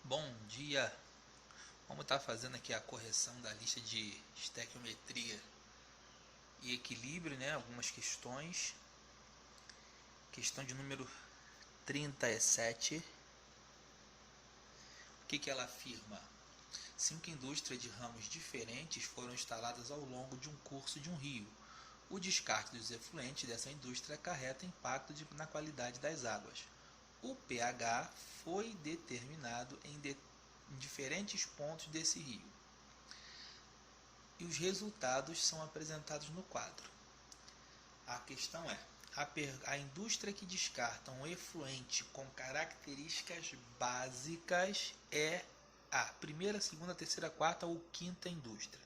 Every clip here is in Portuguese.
Bom dia! Vamos estar fazendo aqui a correção da lista de estequiometria e equilíbrio, né? Algumas questões. Questão de número 37. O que ela afirma? 5 indústrias de ramos diferentes foram instaladas ao longo de um curso de um rio. O descarte dos efluentes dessa indústria acarreta impacto na qualidade das águas. O pH foi determinado em diferentes pontos desse rio e os resultados são apresentados no quadro. A questão é: a indústria que descarta um efluente com características básicas é a primeira, segunda, terceira, quarta ou quinta indústria.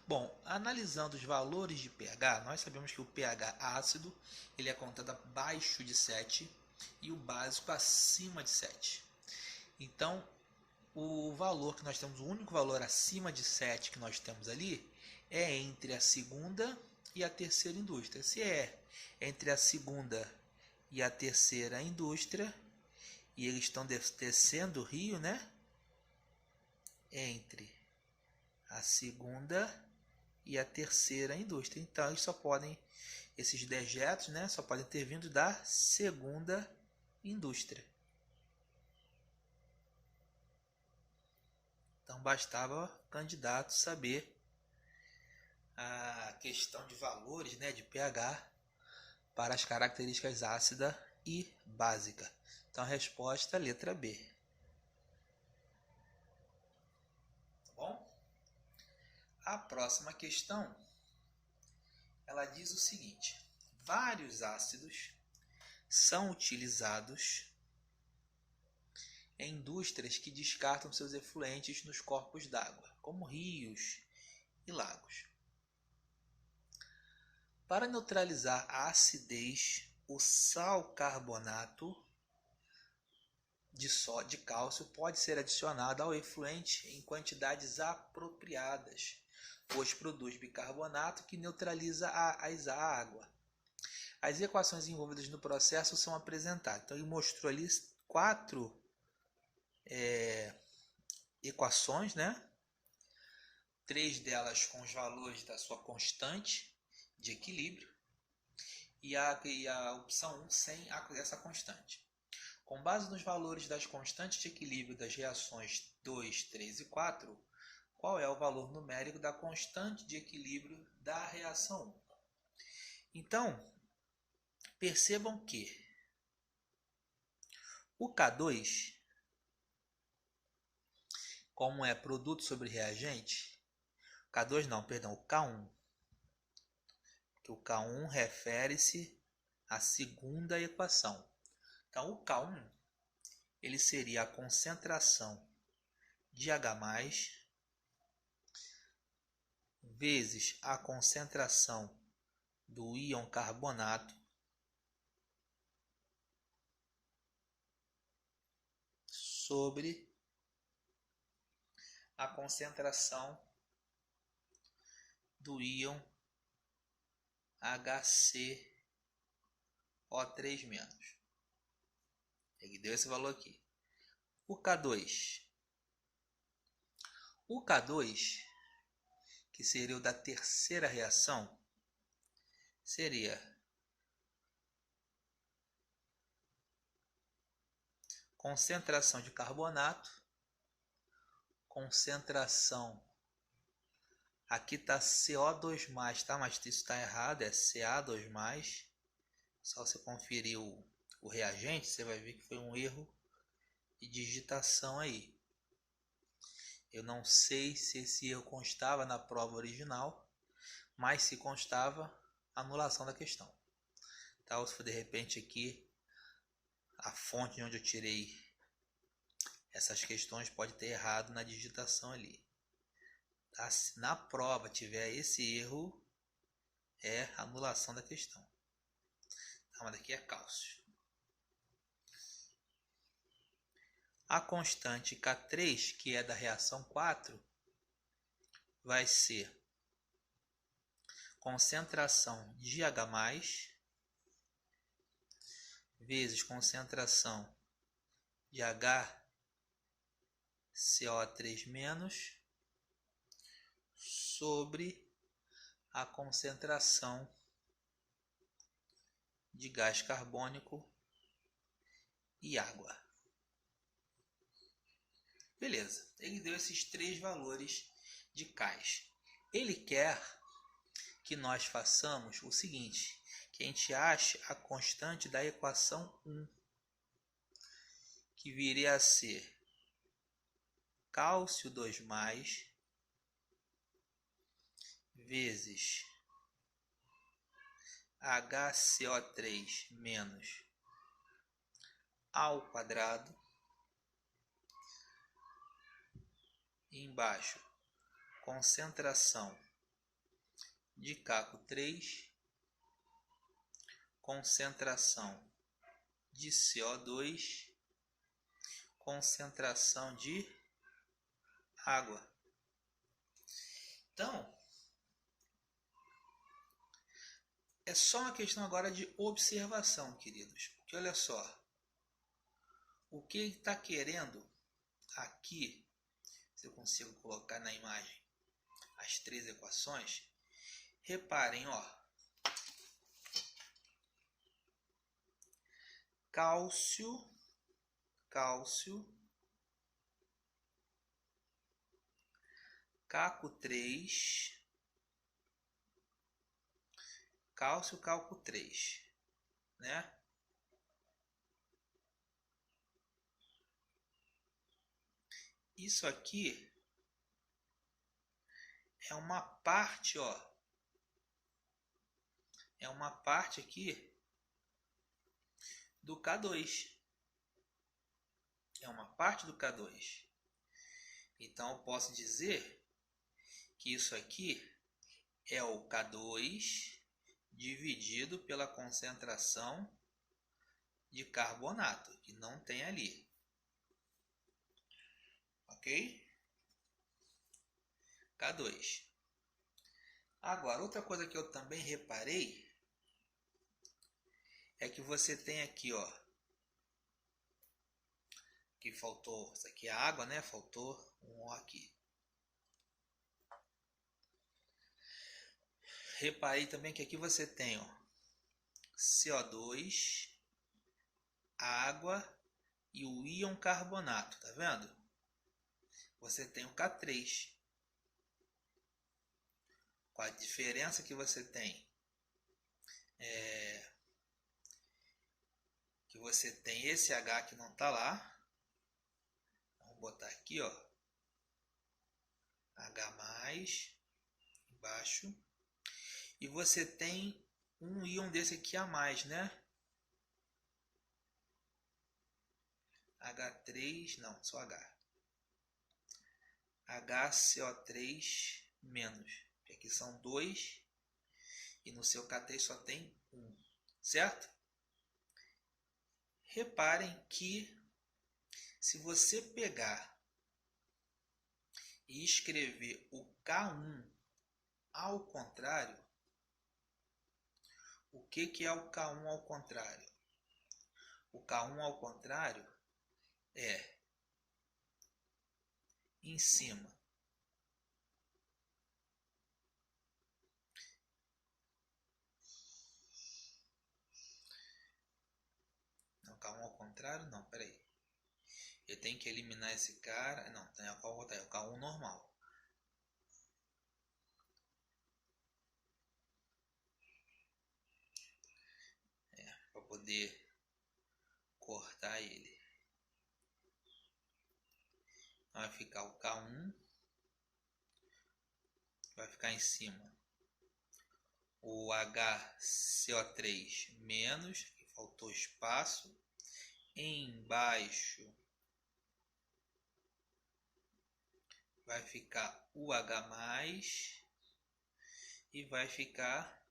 Bom, analisando os valores de pH, nós sabemos que o pH ácido ele é contado abaixo de 7 e o básico acima de 7. Então, o valor que nós temos, o único valor acima de 7 que nós temos ali, é entre a segunda e a terceira indústria. Se é entre a segunda e a terceira indústria, e eles estão descendo o rio, né? Entre a segunda e a terceira indústria. Então, eles só podem, esses dejetos, né? Só podem ter vindo da segunda indústria. Então, bastava o candidato saber a questão de valores, né, de pH para as características ácida e básica. Então a resposta é a letra B. Tá bom? A próxima questão, ela diz o seguinte: vários ácidos são utilizados em indústrias que descartam seus efluentes nos corpos d'água, como rios e lagos. Para neutralizar a acidez, o sal carbonato de cálcio pode ser adicionado ao efluente em quantidades apropriadas, pois produz bicarbonato que neutraliza a água. As equações envolvidas no processo são apresentadas. Então ele mostrou ali 4 equações, né? 3 delas com os valores da sua constante de equilíbrio e a opção 1 sem essa constante. Com base nos valores das constantes de equilíbrio das reações 2, 3 e 4, qual é o valor numérico da constante de equilíbrio da reação 1? Então, percebam que o K2, como é produto sobre reagente, K2 não, perdão, o K1, que o K1 refere-se à segunda equação. Então, o K1 ele seria a concentração de H+, vezes a concentração do íon carbonato sobre a concentração do íon HCO3-. Ele deu esse valor aqui. O K2, que seria o da terceira reação, seria concentração de carbonato, concentração, aqui está CO2+, tá? Mas isso está errado, é Ca2+. Só você conferir o reagente, você vai ver que foi um erro de digitação aí. Eu não sei se esse erro constava na prova original, mas se constava, anulação da questão. Tá? Ou se for de repente aqui, a fonte de onde eu tirei essas questões pode ter errado na digitação ali. Tá? Se na prova tiver esse erro, é anulação da questão. Tá? Mas aqui é cálcio. A constante K3, que é da reação 4, vai ser concentração de H+, vezes concentração de CO3 menos sobre a concentração de gás carbônico e água. Beleza, ele deu esses três valores de cais. Ele quer que nós façamos o seguinte, que a gente ache a constante da equação 1, que viria a ser cálcio 2+, vezes HCO3 menos ao quadrado, e embaixo concentração de CaCO3, concentração de CO2, concentração de água. Então, é só uma questão agora de observação, queridos. Porque olha só, o que ele está querendo aqui, se eu consigo colocar na imagem as três equações, reparem, ó, cálcio, CaCO3, cálcio, CaCO3, né? Isso aqui é uma parte, ó. É uma parte aqui do K2. É uma parte do K2. Então eu posso dizer que isso aqui é o K2 dividido pela concentração de carbonato, que não tem ali. Ok? K2. Agora, outra coisa que eu também reparei é que você tem aqui, ó, que faltou, isso aqui é água, né? Faltou um O aqui. Reparei também que aqui você tem, ó, CO2, água e o íon carbonato, tá vendo? Você tem o K3. Qual a diferença que você tem? Que você tem esse H que não está lá. Vamos botar aqui, ó, H+, embaixo. E você tem um íon desse aqui a mais, né? H3, não, só H. HCO3 menos. Aqui são 2 e no seu K3 só tem 1, certo? Reparem que se você pegar e escrever o K1 ao contrário, o que é o K1 ao contrário? O K1 ao contrário é em cima não, K1 ao contrário não, peraí, eu tenho que eliminar esse cara, não, tem o K1 normal, para poder cortar ele. Então vai ficar o K1, vai ficar em cima o HCO3 menos, que faltou espaço, embaixo vai ficar o H+, e vai ficar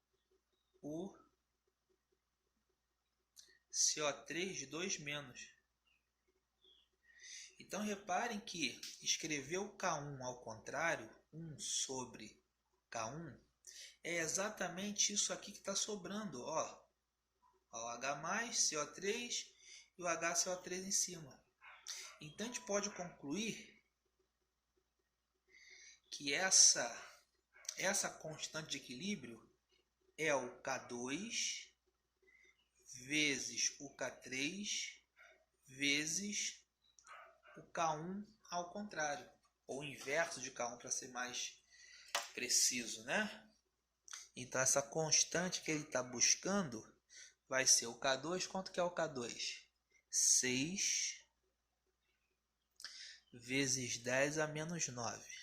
o CO3 2-. Então reparem que escrever o K1 ao contrário, 1 sobre K1, é exatamente isso aqui que está sobrando, ó. O H+, CO3 e o HCO3 em cima. Então a gente pode concluir que essa constante de equilíbrio é o K2 vezes o K3 vezes o K1 ao contrário, ou o inverso de K1 para ser mais preciso, né? Então essa constante que ele está buscando vai ser o K2. Quanto que é o K2? 6 vezes 10 a menos 9.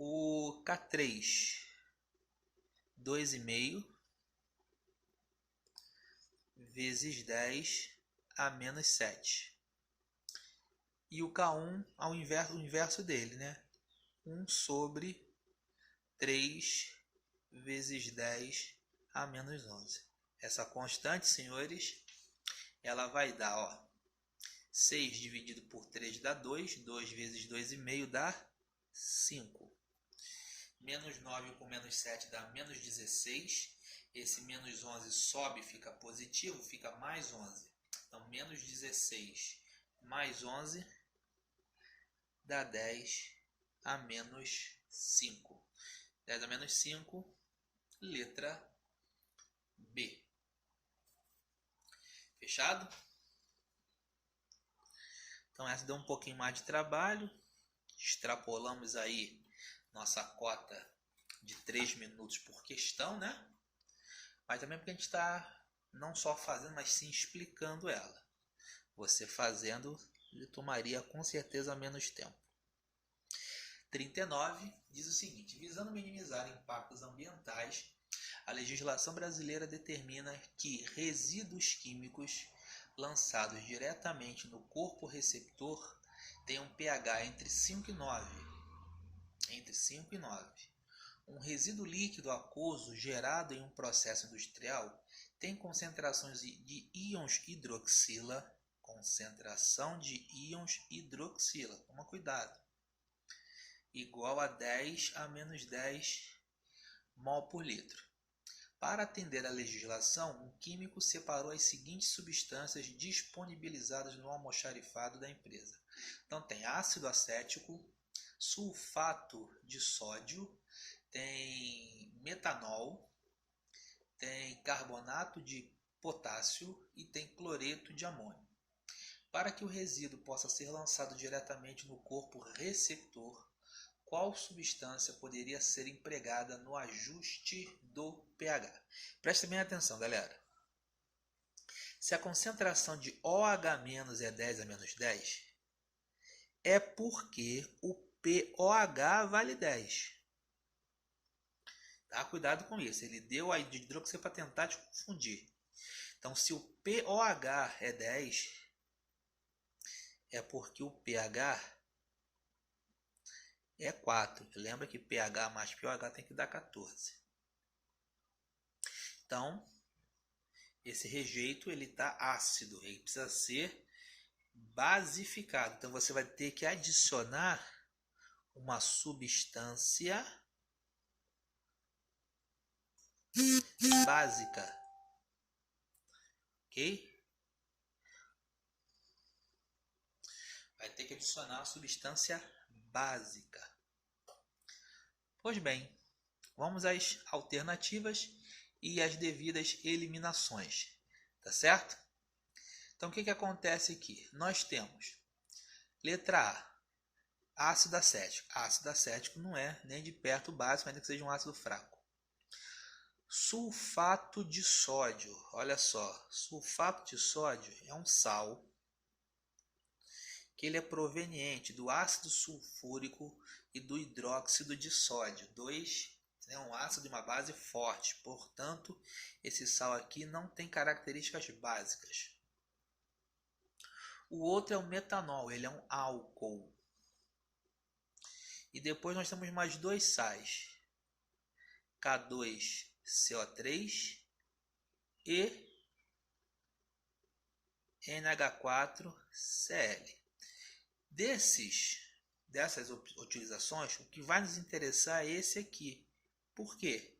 O K3, 2,5 vezes 10 a menos 7. E o K1 o inverso dele, né? 1 sobre 3 vezes 10 a menos 11. Essa constante, senhores, ela vai dar, ó, 6 dividido por 3 dá 2. 2 vezes 2,5 dá 5. Menos 9 com menos 7 dá menos 16. Esse menos 11 sobe e fica positivo, fica mais 11. Então, menos 16 mais 11 dá 10 a menos 5. 10 a menos 5, letra B. Fechado? Então, essa deu um pouquinho mais de trabalho. Extrapolamos aí nossa cota de 3 minutos por questão, né? Mas também porque a gente está não só fazendo, mas sim explicando ela. Você fazendo, ele tomaria com certeza menos tempo. 39 diz o seguinte: visando minimizar impactos ambientais, a legislação brasileira determina que resíduos químicos lançados diretamente no corpo receptor tenham pH entre 5 e 9. Entre 5 e 9. Um resíduo líquido aquoso gerado em um processo industrial tem concentrações de íons hidroxila. Concentração de íons hidroxila. Toma cuidado. Igual a 10 a menos 10 mol por litro. Para atender à legislação, um químico separou as seguintes substâncias disponibilizadas no almoxarifado da empresa. Então tem ácido acético, sulfato de sódio, tem metanol, tem carbonato de potássio e tem cloreto de amônio. Para que o resíduo possa ser lançado diretamente no corpo receptor, qual substância poderia ser empregada no ajuste do pH? Preste bem atenção, galera. Se a concentração de OH- é 10 a menos 10, é porque o POH vale 10. Tá? Cuidado com isso. Ele deu aí de hidroxila para tentar te confundir. Então, se o POH é 10, é porque o pH é 4. Lembra que pH mais pOH tem que dar 14. Então, esse rejeito ele está ácido. Ele precisa ser basificado. Então, você vai ter que adicionar uma substância básica. Ok? Vai ter que adicionar uma substância básica. Pois bem, vamos às alternativas e às devidas eliminações. Tá certo? Então, o que acontece aqui? Nós temos letra A, ácido acético. Ácido acético não é nem de perto básico, ainda que seja um ácido fraco. Sulfato de sódio. Olha só, sulfato de sódio é um sal que ele é proveniente do ácido sulfúrico e do hidróxido de sódio. É um ácido de uma base forte, portanto, esse sal aqui não tem características básicas. O outro é o metanol, ele é um álcool. E depois nós temos mais dois sais, K2CO3 e NH4Cl. Dessas utilizações, o que vai nos interessar é esse aqui. Por quê?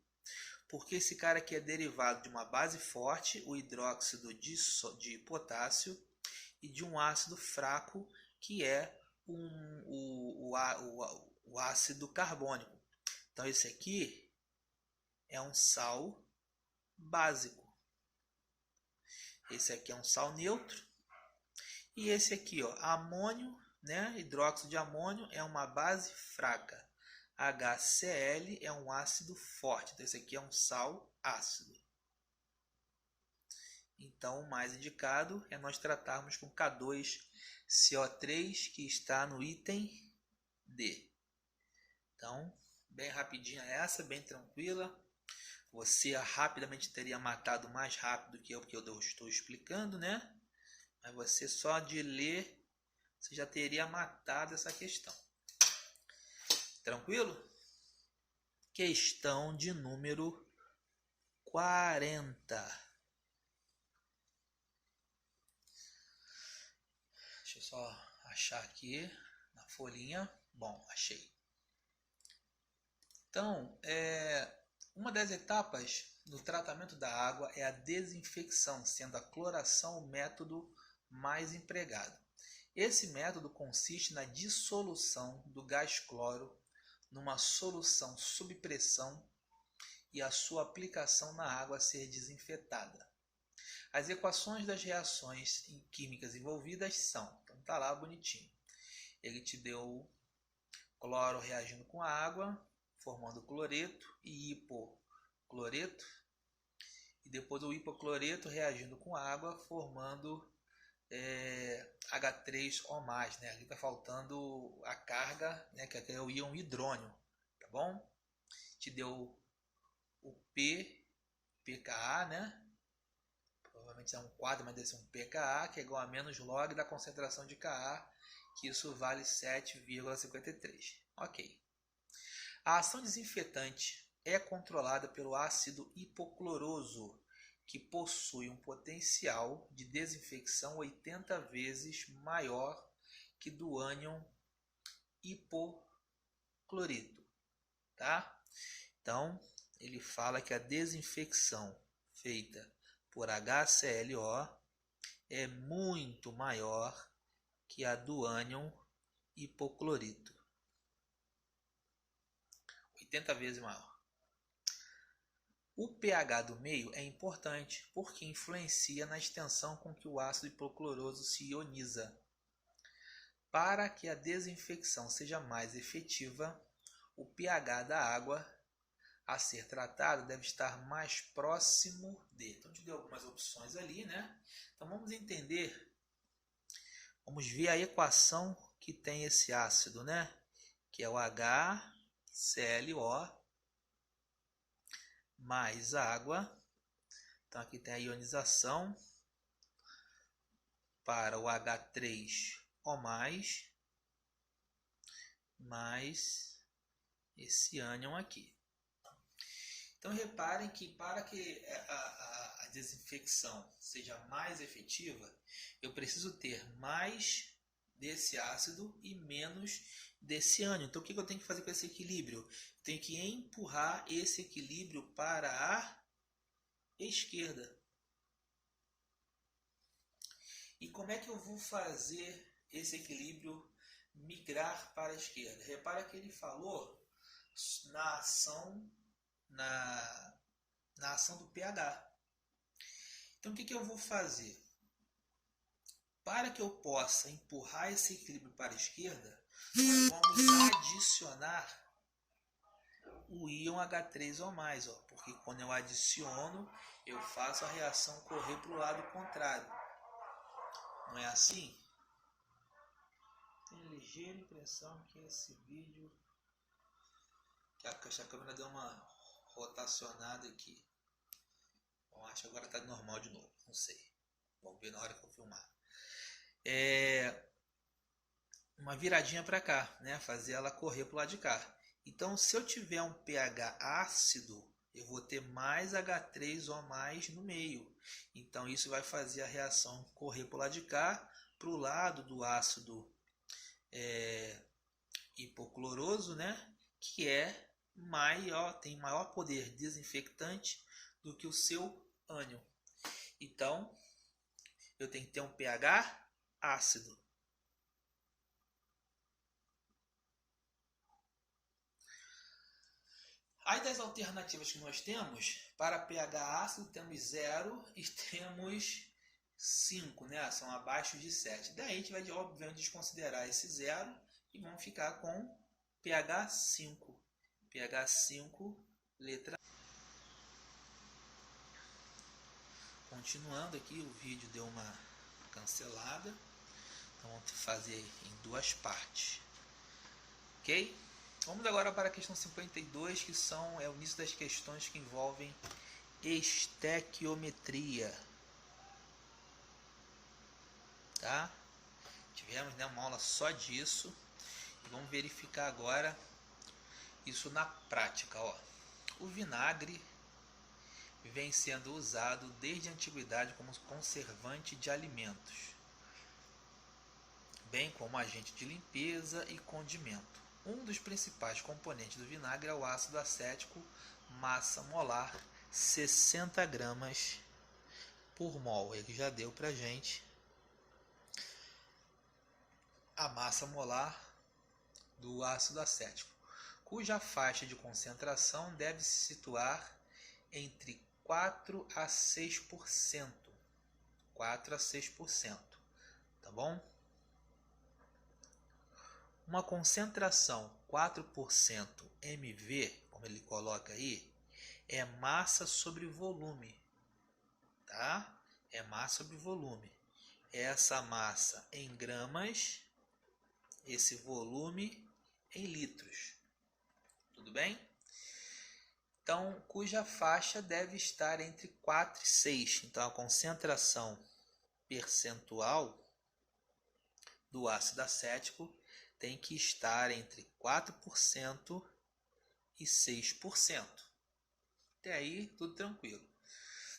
Porque esse cara aqui é derivado de uma base forte, o hidróxido de potássio, e de um ácido fraco, que é o ácido carbônico. Então esse aqui é um sal básico. Esse aqui é um sal neutro. E esse aqui, ó, amônio, né? Hidróxido de amônio é uma base fraca. HCl é um ácido forte. Então esse aqui é um sal ácido. Então o mais indicado é nós tratarmos com K2CO3, que está no item D. Então, bem rapidinha essa, bem tranquila. Você rapidamente teria matado mais rápido que eu, porque eu estou explicando, né? Mas você só de ler, você já teria matado essa questão. Tranquilo? Questão de número 40. Deixa eu só achar aqui na folhinha. Bom, achei. Então, uma das etapas do tratamento da água é a desinfecção, sendo a cloração o método mais empregado. Esse método consiste na dissolução do gás cloro numa solução sob pressão e a sua aplicação na água a ser desinfetada. As equações das reações químicas envolvidas são, então tá lá bonitinho. Ele te deu cloro reagindo com água, formando cloreto e hipocloreto, e depois o hipocloreto reagindo com água, formando H3O+, né? Aqui está faltando a carga, né? Que é o íon hidrônio, tá bom? Te deu o pKa, né? Provavelmente é um quadro, mas deve ser um pKa, que é igual a menos log da concentração de Ka, que isso vale 7,53. Ok. A ação desinfetante é controlada pelo ácido hipocloroso, que possui um potencial de desinfecção 80 vezes maior que do ânion hipoclorito, tá? Então, ele fala que a desinfecção feita por HClO é muito maior que a do ânion hipoclorito. 80 vezes maior. O pH do meio é importante porque influencia na extensão com que o ácido hipocloroso se ioniza. Para que a desinfecção seja mais efetiva, o pH da água a ser tratada deve estar mais próximo de. Então, te deu algumas opções ali, né? Então, vamos entender, vamos ver a equação que tem esse ácido, né? Que é o HClO mais água. Então, aqui tem a ionização para o H3O+, mais esse ânion aqui. Então, reparem que para que a desinfecção seja mais efetiva, eu preciso ter mais desse ácido e menos desse ânion. Então, o que eu tenho que fazer com esse equilíbrio? Eu tenho que empurrar esse equilíbrio para a esquerda. E como é que eu vou fazer esse equilíbrio migrar para a esquerda? Repara que ele falou na ação do pH. Então, o que eu vou fazer? Para que eu possa empurrar esse equilíbrio para a esquerda, nós vamos adicionar o íon H3O+, ó, porque quando eu adiciono, eu faço a reação correr para o lado contrário. Não é assim? Tenho ligeira impressão que esse vídeo, que a câmera deu uma rotacionada aqui. Bom, acho que agora está normal de novo, não sei. Vamos ver na hora que eu filmar. Uma viradinha para cá, né? Fazer ela correr para o lado de cá. Então, se eu tiver um pH ácido, eu vou ter mais H3O+ no meio. Então, isso vai fazer a reação correr para o lado de cá, para o lado do ácido hipocloroso, né? Que é maior, tem maior poder desinfectante do que o seu ânion. Então, eu tenho que ter um pH ácido. Aí das alternativas que nós temos, para pH ácido temos 0 e temos 5, né? São abaixo de 7. Daí a gente vai, obviamente, desconsiderar esse 0 e vamos ficar com pH 5. pH 5, letra. Continuando aqui, o vídeo deu uma cancelada. Então vamos fazer em duas partes. Ok? Vamos agora para a questão 52, que é o início das questões que envolvem estequiometria. Tá? Tivemos, né, uma aula só disso. E vamos verificar agora isso na prática. Ó. O vinagre vem sendo usado desde a antiguidade como conservante de alimentos, bem como agente de limpeza e condimento. Um dos principais componentes do vinagre é o ácido acético, massa molar 60 gramas por mol. Ele já deu para a gente a massa molar do ácido acético, cuja faixa de concentração deve se situar entre 4 a 6%. 4 a 6%. Tá bom? Uma concentração 4% mV, como ele coloca aí, é massa sobre volume. Tá? É massa sobre volume. Essa massa em gramas, esse volume em litros. Tudo bem? Então, cuja faixa deve estar entre 4 e 6. Então, a concentração percentual do ácido acético tem que estar entre 4% e 6%. Até aí, tudo tranquilo.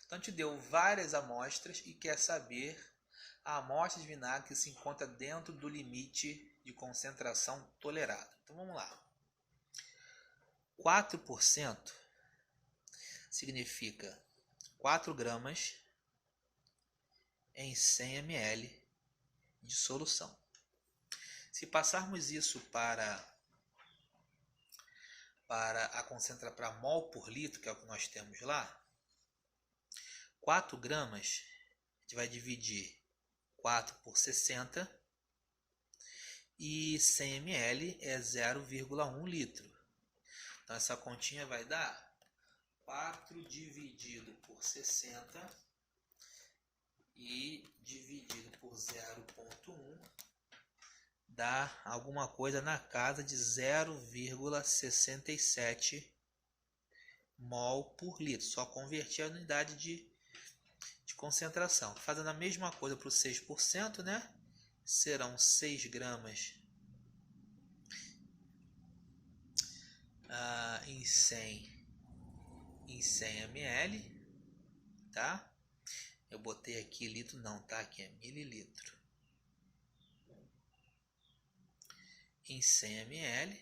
Então, te deu várias amostras e quer saber a amostra de vinagre que se encontra dentro do limite de concentração tolerado. Então, vamos lá. 4% significa 4 gramas em 100 ml de solução. Se passarmos isso para mol por litro, que é o que nós temos lá, 4 gramas, a gente vai dividir 4 por 60 e 100 ml é 0,1 litro. Então essa continha vai dar 4 dividido por 60 e dividido por 0,1 dá alguma coisa na casa de 0,67 mol por litro. Só converter a unidade de concentração. Fazendo a mesma coisa para o 6%, né? Serão 6 gramas em 100 ml, tá? Eu botei aqui litro, não, tá? Aqui é mililitro. Em 100 ml.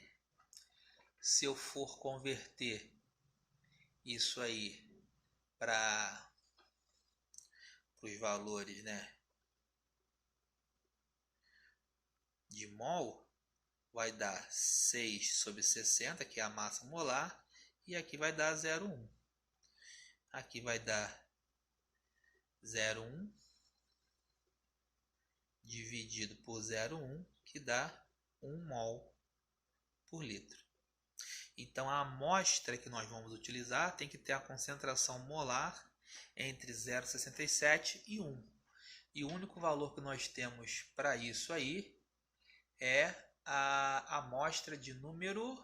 Se eu for converter isso aí para os valores, né, de mol, vai dar 6 sobre 60, que é a massa molar, e aqui vai dar 0,1. Aqui vai dar 0,1 dividido por 0,1, que dá 1 mol por litro. Então a amostra que nós vamos utilizar tem que ter a concentração molar entre 0,67 e 1. E o único valor que nós temos para isso aí é a amostra de número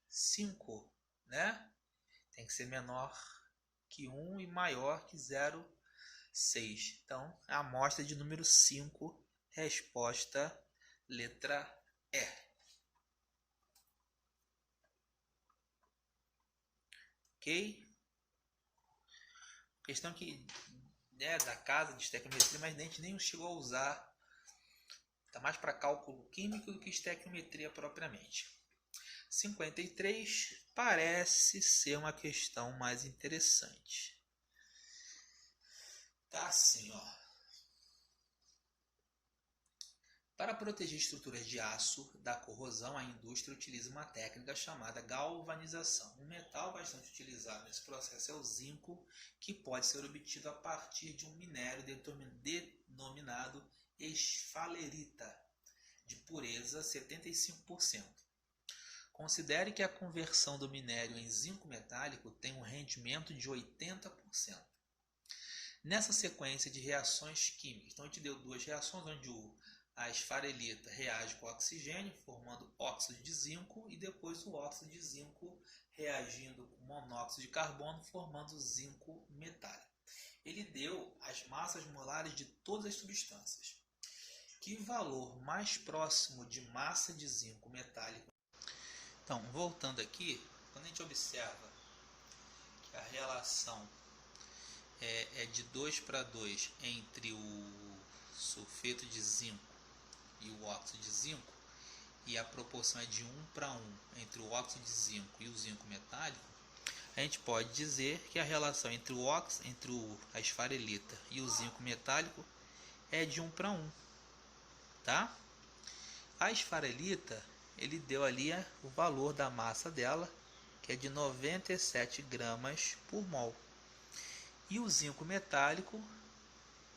5, né? Tem que ser menor que 1 e maior que 0,6. Então, a amostra de número 5, resposta letra E. Ok? Questão que, né, da casa de estequiometria, mas a gente nem chegou a usar. Está mais para cálculo químico do que estequiometria propriamente. 53 parece ser uma questão mais interessante. Tá assim, ó. Para proteger estruturas de aço da corrosão, a indústria utiliza uma técnica chamada galvanização. Um metal bastante utilizado nesse processo é o zinco, que pode ser obtido a partir de um minério denominado esfalerita, de pureza 75%. Considere que a conversão do minério em zinco metálico tem um rendimento de 80%. Nessa sequência de reações químicas, então a gente deu duas reações onde a esfarelita reage com o oxigênio, formando óxido de zinco, e depois o óxido de zinco reagindo com monóxido de carbono, formando zinco metálico. Ele deu as massas molares de todas as substâncias. Que valor mais próximo de massa de zinco metálico? Então, voltando aqui, quando a gente observa que a relação é de 2:2 entre o sulfeto de zinco e o óxido de zinco, e a proporção é de 1:1 entre o óxido de zinco e o zinco metálico, a gente pode dizer que a relação entre a esfarelita e o zinco metálico é de 1:1, tá? A esfarelita, ele deu ali o valor da massa dela, que é de 97 gramas por mol. E o zinco metálico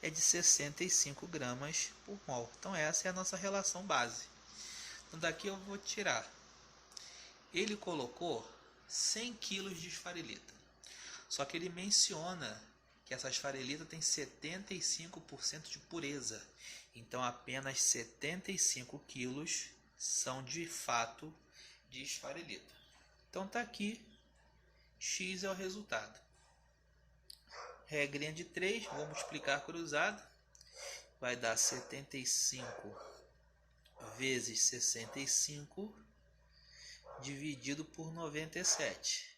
é de 65 gramas por mol. Então essa é a nossa relação base. Então daqui eu vou tirar. Ele colocou 100 kg de esfarelita. Só que ele menciona que essa esfarelita tem 75% de pureza. Então apenas 75 kg são de fato de esfarelita. Então está aqui, X é o resultado. Regrinha de 3, vou multiplicar cruzado, vai dar 75 vezes 65 dividido por 97.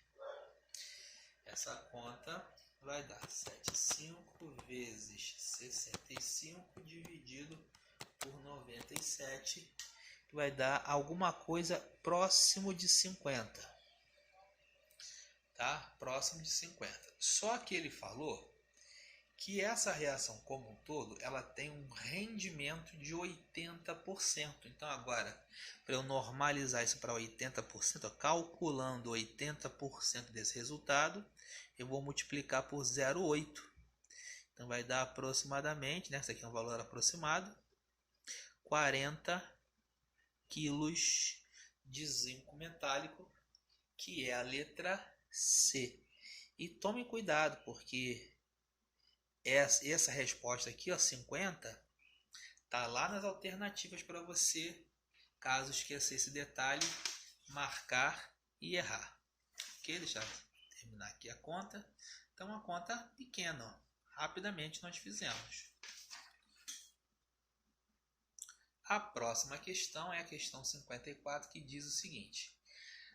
Essa conta vai dar 75 vezes 65 dividido por 97, que vai dar alguma coisa próximo de 50. Tá? Próximo de 50. Só que ele falou que essa reação como um todo, ela tem um rendimento de 80%. Então agora, para eu normalizar isso para 80%, calculando 80% desse resultado, eu vou multiplicar por 0,8. Então vai dar aproximadamente, né? Isso aqui é um valor aproximado, 40 quilos de zinco metálico, que é a letra C. E tome cuidado, porque essa resposta aqui, ó, 50, tá lá nas alternativas para você, caso esqueça esse detalhe, marcar e errar. Ok? Deixa eu terminar aqui a conta. Então, uma conta pequena, ó. Rapidamente nós fizemos. A próxima questão é a questão 54, que diz o seguinte: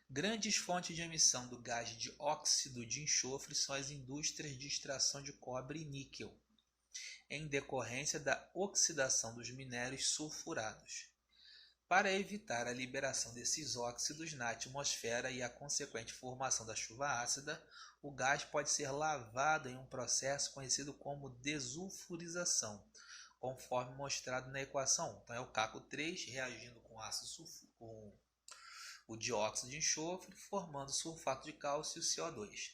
grandes fontes de emissão do gás de óxido de enxofre são as indústrias de extração de cobre e níquel, em decorrência da oxidação dos minérios sulfurados. Para evitar a liberação desses óxidos na atmosfera e a consequente formação da chuva ácida, o gás pode ser lavado em um processo conhecido como desulfurização, conforme mostrado na equação 1. Então é o CaCO3 reagindo com com o dióxido de enxofre, formando sulfato de cálcio e CO2.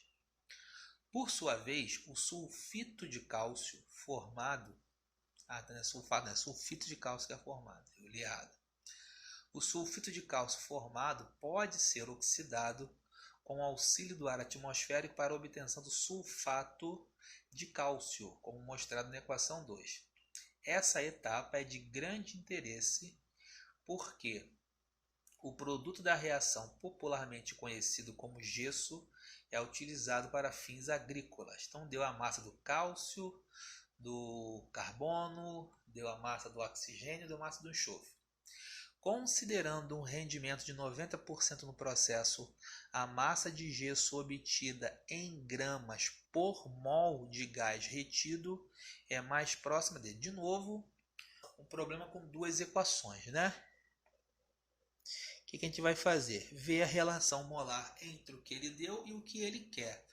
Por sua vez, o sulfito de cálcio formado... não é sulfato, não é sulfito de cálcio que é formado, eu li errado. O sulfito de cálcio formado pode ser oxidado com o auxílio do ar atmosférico para a obtenção do sulfato de cálcio, como mostrado na equação 2. Essa etapa é de grande interesse porque o produto da reação, popularmente conhecido como gesso, é utilizado para fins agrícolas. Então deu a massa do cálcio, do carbono, deu a massa do oxigênio, deu a massa do enxofre. Considerando um rendimento de 90% no processo, a massa de gesso obtida em gramas por mol de gás retido é mais próxima dele. De novo, um problema com duas equações, né? O que a gente vai fazer? Ver a relação molar entre o que ele deu e o que ele quer.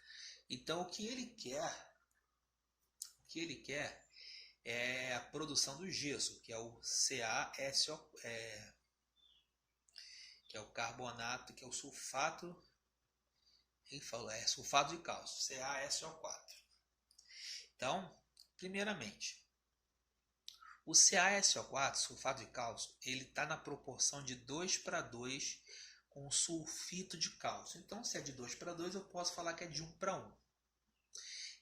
Então, o que ele quer é a produção do gesso, que é o CaSO, que é o carbonato, que é o sulfato, ele falou, sulfato de cálcio, CaSO4. Então, primeiramente, o CaSO4, sulfato de cálcio, ele está na proporção de 2:2 com sulfito de cálcio. Então, se é de 2:2, eu posso falar que é de 1:1.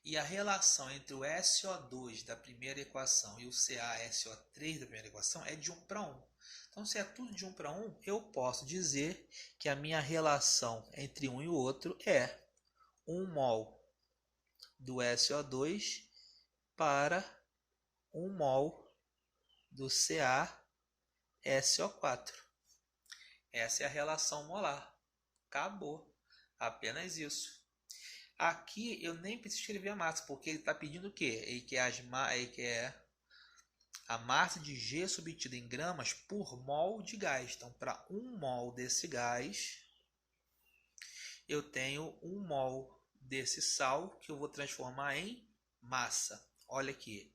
E a relação entre o SO2 da primeira equação e o CaSO3 da primeira equação é de 1:1. Então, se é tudo de 1:1, eu posso dizer que a minha relação entre um e o outro é 1 mol do SO2 para 1 mol do CaSO4. Essa é a relação molar. Acabou. Apenas isso. Aqui eu nem preciso escrever a massa, porque ele está pedindo o quê? Ele quer a massa de gesso obtida em gramas por mol de gás. Então, para 1 mol desse gás, eu tenho 1 mol desse sal, que eu vou transformar em massa. Olha aqui,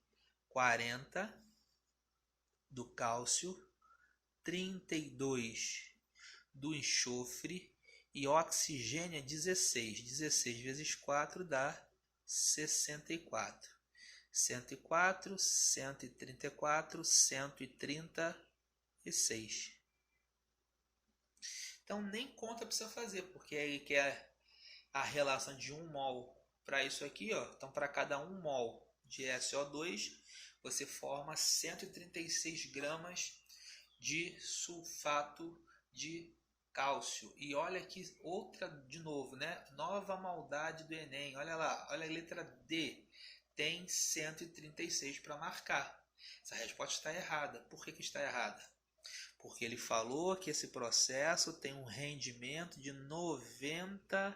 40 do cálcio, 32 do enxofre e oxigênio é 16. 16 vezes 4 dá 64. 104, 134, 136. Então nem conta precisa fazer, porque ele quer a relação de 1 mol para isso aqui, ó. Então para cada 1 mol de SO2, você forma 136 gramas de sulfato de cálcio. E olha aqui outra de novo, né? Nova maldade do Enem. Olha lá, olha a letra D. Tem 136 para marcar. Essa resposta está errada. Por que está errada? Porque ele falou que esse processo tem um rendimento de 90%.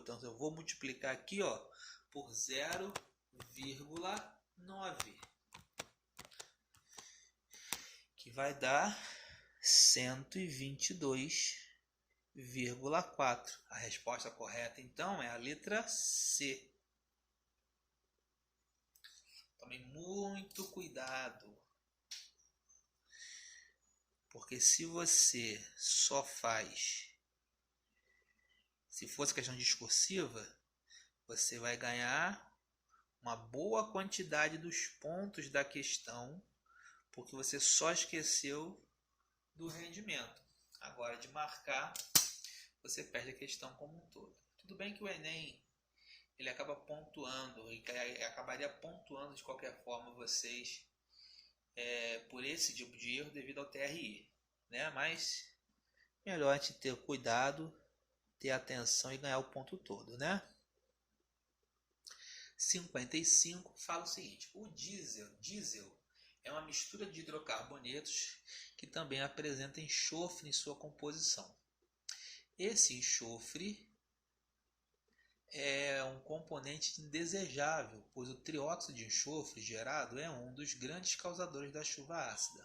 Então eu vou multiplicar aqui, ó, por 0,9, que vai dar 122,4. A resposta correta então é a letra C. Tome muito cuidado, porque se você só faz, se fosse questão discursiva, você vai ganhar uma boa quantidade dos pontos da questão, porque você só esqueceu do rendimento. Agora, de marcar, você perde a questão como um todo. Tudo bem que o Enem ele acaba pontuando, e acabaria pontuando de qualquer forma vocês por esse tipo de erro devido ao TRI, né? Mas melhor a gente ter cuidado, ter atenção e ganhar o ponto todo, né? 55 fala o seguinte: o diesel é uma mistura de hidrocarbonetos que também apresenta enxofre em sua composição. Esse enxofre é um componente indesejável, pois o trióxido de enxofre gerado é um dos grandes causadores da chuva ácida.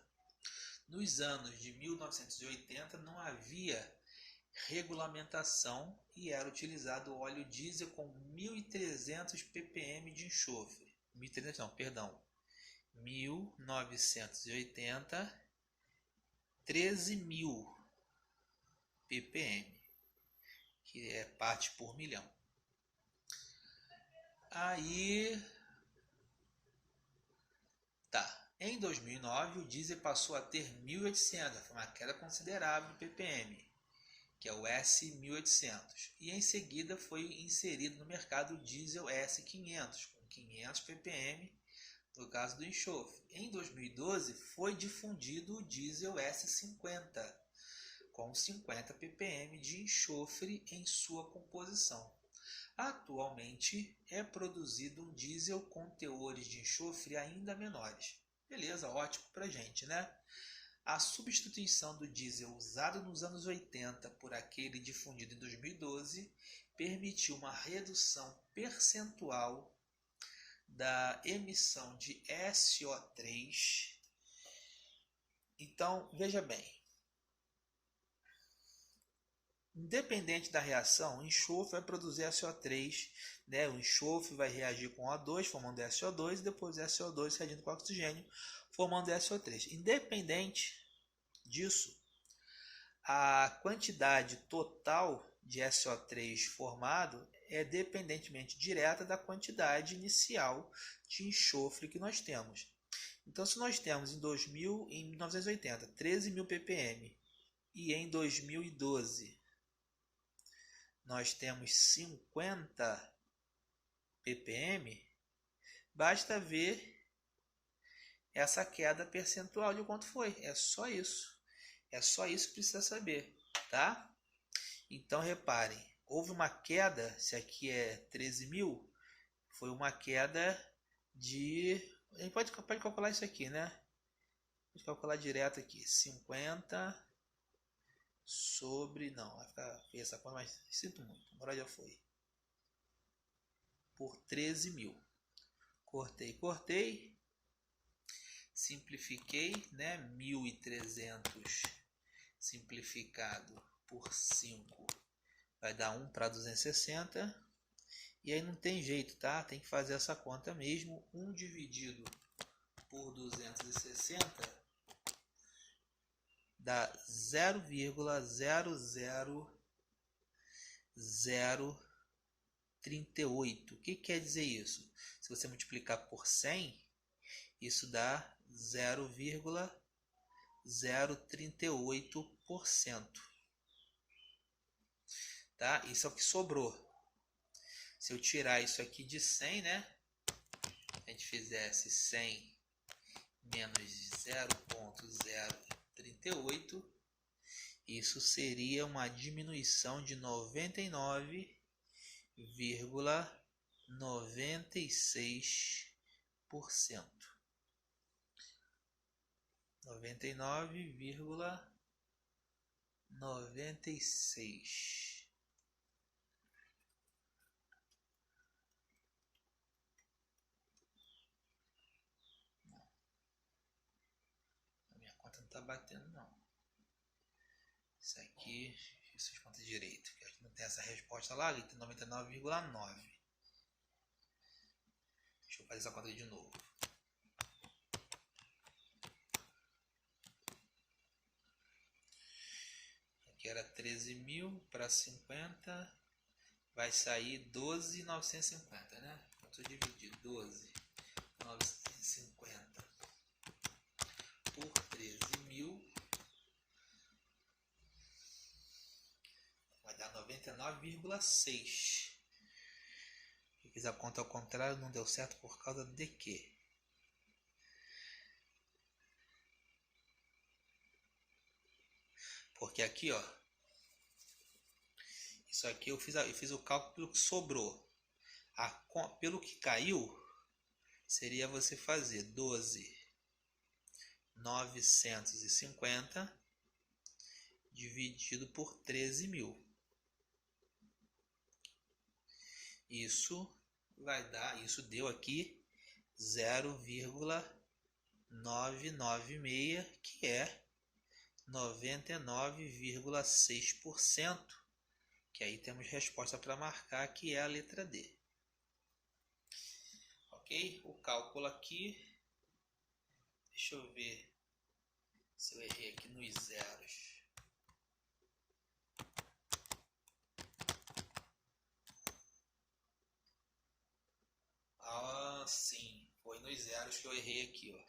Nos anos de 1980 não havia regulamentação e era utilizado óleo diesel com 1.300 ppm de enxofre. 1980, 13.000 ppm, que é parte por milhão. Aí tá. Em 2009, o diesel passou a ter 1.800, foi uma queda considerável de ppm, que é o S1800, e em seguida foi inserido no mercado o diesel S500, com 500 ppm, no caso do enxofre. Em 2012, foi difundido o diesel S50, com 50 ppm de enxofre em sua composição. Atualmente é produzido um diesel com teores de enxofre ainda menores. Beleza, ótimo pra gente, né? A substituição do diesel usado nos anos 80 por aquele difundido em 2012 permitiu uma redução percentual da emissão de SO3. Então, veja bem. Independente da reação, o enxofre vai produzir SO3, né? O enxofre vai reagir com O2, formando SO2, e depois SO2 reagindo com oxigênio, formando SO3. Independente disso, a quantidade total de SO3 formado é dependentemente direta da quantidade inicial de enxofre que nós temos. Então, se nós temos em 1980 13.000 ppm e em 2012 nós temos 50 ppm, basta ver essa queda percentual de quanto foi. É só isso. É só isso que precisa saber, tá? Então, reparem, houve uma queda, se aqui é 13.000, foi uma queda de... A gente pode calcular isso aqui, né? Vou calcular direto aqui. 50 sobre... Não, vai ficar feia essa conta, mas sinto muito. Agora já foi. Por 13.000. Cortei. Simplifiquei, né? 1.300 simplificado por 5 vai dar 1 para 260. E aí não tem jeito, tá? Tem que fazer essa conta mesmo. 1 dividido por 260 dá 0,00038. O que quer dizer isso? Se você multiplicar por 100, isso dá 0,038%. Tá? Isso é o que sobrou. Se eu tirar isso aqui de 100, né? A gente fizesse 100 menos 0,038, isso seria uma diminuição de 99,96%. 99,96%. Não tá batendo não. Isso aqui, essas contas direito, que aqui não tem essa resposta lá, ali tem 99,9. Deixa eu fazer essa conta aqui de novo. Aqui era 13.000 para 50, vai sair 12.950, né? Então eu dividir 12.950 por 13.000 vai dar 99,6. Eu fiz a conta ao contrário, não deu certo por causa de quê? Porque aqui, ó, isso aqui eu fiz o cálculo pelo que sobrou. Pelo que caiu, seria você fazer 12.950 dividido por 13.000. Isso vai dar, isso deu aqui 0,996, que é 99,6%, que aí temos resposta para marcar, que é a letra D. Ok? O cálculo aqui, deixa eu ver se eu errei aqui nos zeros. Ah, sim, foi nos zeros que eu errei aqui, ó.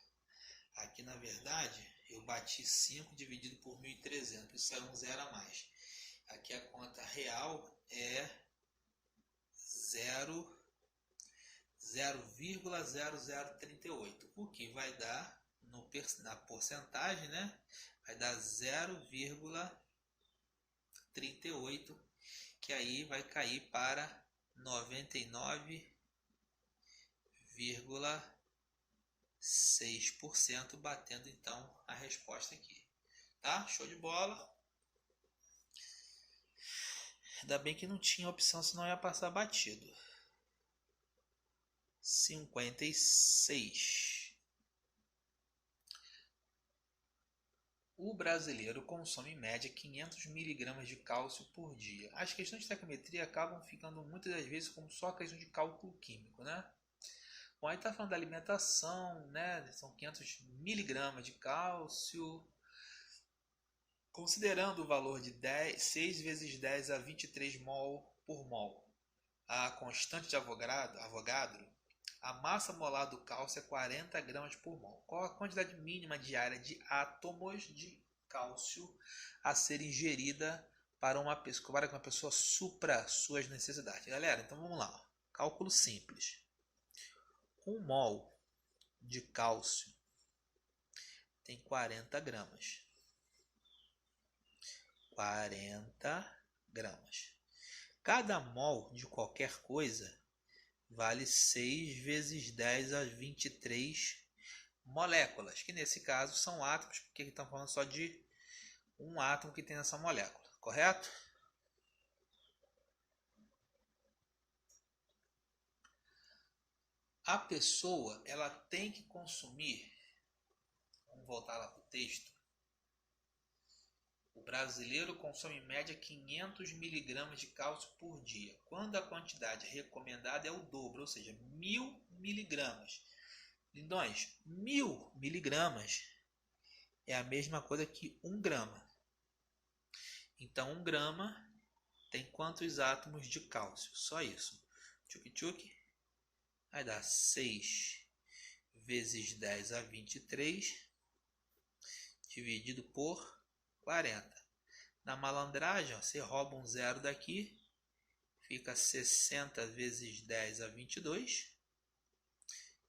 Aqui, na verdade, eu bati 5 dividido por 1.300, isso é um zero a mais. Aqui a conta real é 0,0038, o que vai dar, na porcentagem, né? Vai dar 0,38, que aí vai cair para 99,6%, batendo então a resposta aqui. Tá? Show de bola. Ainda bem que não tinha opção, senão ia passar batido. 56. O brasileiro consome em média 500 miligramas de cálcio por dia. As questões de estequiometria acabam ficando muitas das vezes como só questão de cálculo químico, né? Bom, aí está falando da alimentação, né? São 500 miligramas de cálcio. Considerando o valor de 6 vezes 10 a 23 mol por mol, a constante de Avogadro, a massa molar do cálcio é 40 gramas por mol. Qual a quantidade mínima diária de átomos de cálcio a ser ingerida para que uma pessoa supra suas necessidades? Galera, então vamos lá. Cálculo simples. 1 mol de cálcio tem 40 gramas. 40 gramas. Cada mol de qualquer coisa vale 6 vezes 10 a 23 moléculas, que nesse caso são átomos, porque aqui estamos falando só de um átomo que tem essa molécula, correto? A pessoa, ela tem que consumir, vamos voltar lá para o texto, o brasileiro consome em média 500 miligramas de cálcio por dia, quando a quantidade recomendada é o dobro, ou seja, 1000 miligramas. Lindões, 1000 miligramas é a mesma coisa que 1 grama. Então, 1 grama tem quantos átomos de cálcio? Só isso. Tchuc-tchuc. Vai dar 6 vezes 10 a 23 dividido por 40. Na malandragem, ó, você rouba um zero daqui, fica 60 vezes 10 a 22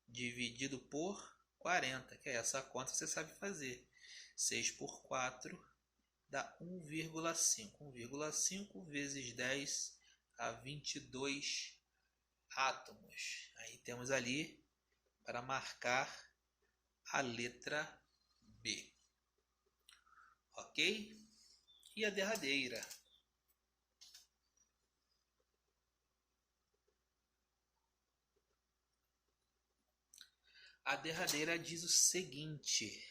dividido por 40, que é essa conta que você sabe fazer. 6 por 4 dá 1,5. 1,5 vezes 10 a 22 átomos. Aí temos ali para marcar a letra B. Ok? E a derradeira? A derradeira diz o seguinte: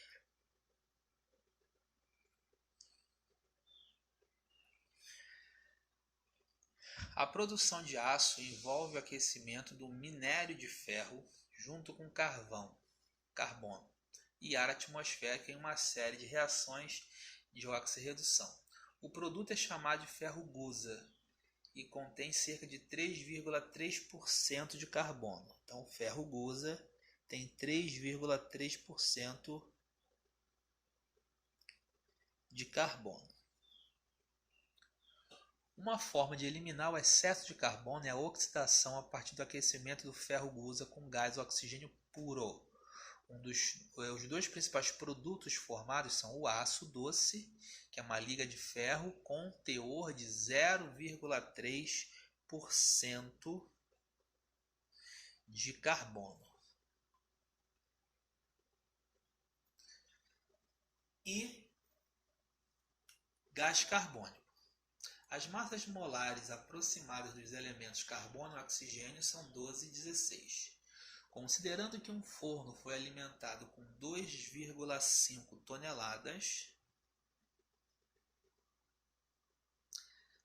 a produção de aço envolve o aquecimento do minério de ferro junto com carbono e ar atmosférico em uma série de reações de oxirredução. O produto é chamado de ferro gusa e contém cerca de 3,3% de carbono. Então, o ferro gusa tem 3,3% de carbono. Uma forma de eliminar o excesso de carbono é a oxidação a partir do aquecimento do ferro gusa com gás oxigênio puro. Os dois principais produtos formados são o aço doce, que é uma liga de ferro com teor de 0,3% de carbono. E gás carbônico. As massas molares aproximadas dos elementos carbono e oxigênio são 12 e 16. Considerando que um forno foi alimentado com 2,5 toneladas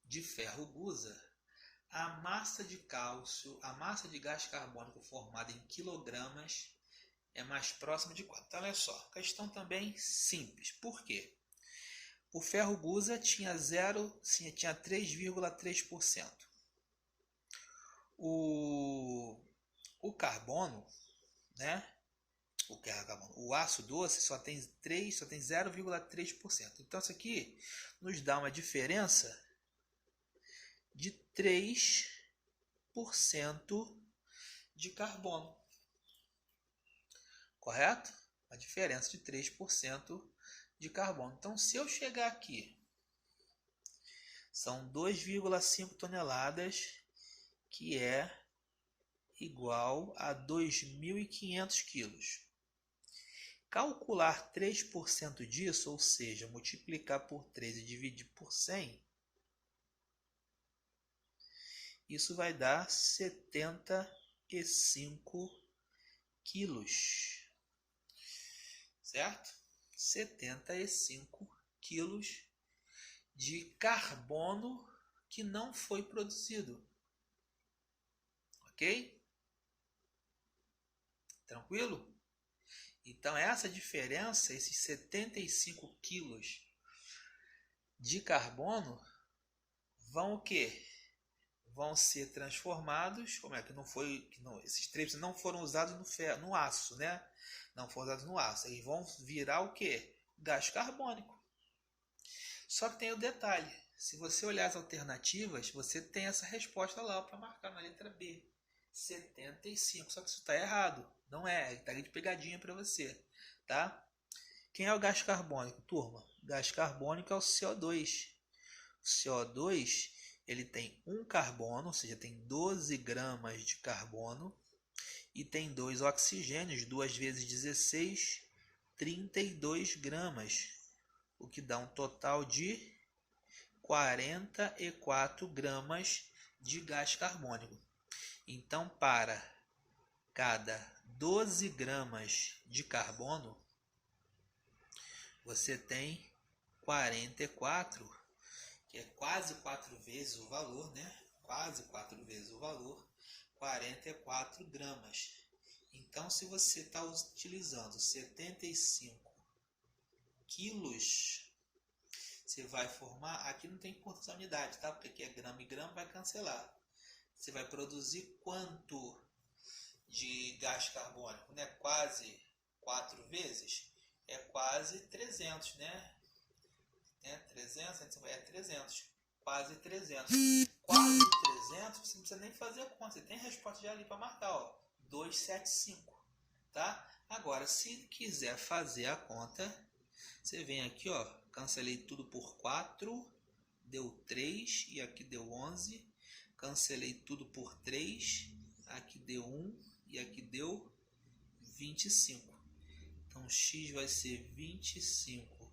de ferro gusa, a massa de gás carbônico formada em quilogramas é mais próxima de 4. Então, olha só, questão também simples. Por quê? O ferro gusa tinha 3,3%. O carbono, né? O aço doce só tem 0,3%. Então isso aqui nos dá uma diferença de 3% de carbono. Correto? A diferença de 3% de carbono. Então, se eu chegar aqui, são 2,5 toneladas, que é igual a 2.500 quilos. Calcular 3% disso, ou seja, multiplicar por 3 e dividir por 100, isso vai dar 75 quilos. Certo? 75 quilos de carbono que não foi produzido. Ok? Tranquilo? Então, essa diferença, esses 75 quilos de carbono, vão o quê? Vão ser transformados, como é que não foi, esses triplos não foram usados no aço, né? Não foram usados no aço. Eles vão virar o quê? Gás carbônico. Só que tem o detalhe, se você olhar as alternativas, você tem essa resposta lá para marcar na letra B. 75, só que isso está errado. Não é, está de pegadinha para você, tá? Quem é o gás carbônico, turma? O gás carbônico é o CO2. O CO2, ele tem um carbono, ou seja, tem 12 gramas de carbono, e tem 2 oxigênios, 2 vezes 16, 32 gramas, o que dá um total de 44 gramas de gás carbônico. Então, para cada 12 gramas de carbono, você tem 44, que é quase 4 vezes o valor, né? Quase 4 vezes o valor, 44 gramas. Então, se você está utilizando 75 quilos, você vai formar, aqui não tem importância da unidade, tá? Porque aqui é grama e grama, vai cancelar. Você vai produzir quanto de gás carbônico, né? Quase 4 vezes, é quase 300, né? 300, é 300, quase 300. Quase 300, você não precisa nem fazer a conta, você tem a resposta já ali para marcar, ó, 275, tá? Agora, se quiser fazer a conta, você vem aqui, ó, cancelei tudo por 4, deu 3 e aqui deu 11. Cancelei tudo por 3, aqui deu 1 e aqui deu 25. Então, x vai ser 25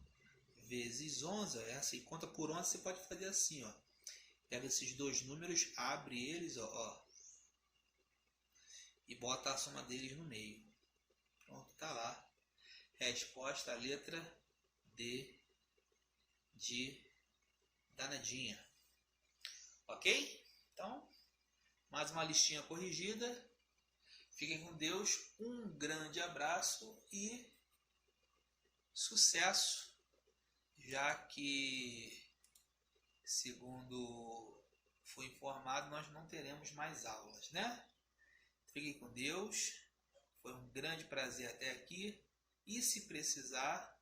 vezes 11. Essa e conta por 11 você pode fazer assim, ó. Pega esses dois números, abre eles, ó, e bota a soma deles no meio. Pronto, tá lá. Resposta, a letra D de danadinha. Ok? Então, mais uma listinha corrigida. Fiquem com Deus. Um grande abraço e sucesso, já que, segundo fui informado, nós não teremos mais aulas, né? Fiquem com Deus. Foi um grande prazer até aqui. E se precisar,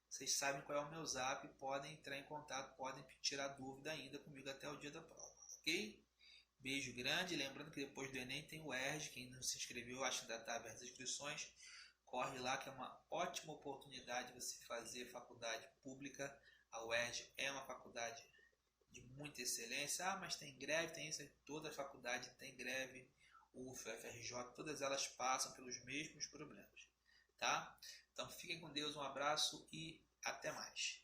vocês sabem qual é o meu zap, podem entrar em contato, podem tirar dúvida ainda comigo até o dia da prova, ok? Beijo grande, lembrando que depois do Enem tem o ERJ, quem não se inscreveu, acho que ainda está aberto as inscrições, corre lá que é uma ótima oportunidade de você fazer faculdade pública. A UERJ é uma faculdade de muita excelência, mas tem greve, tem isso, toda a faculdade tem greve, UF, FRJ, todas elas passam pelos mesmos problemas, tá? Então fiquem com Deus, um abraço e até mais.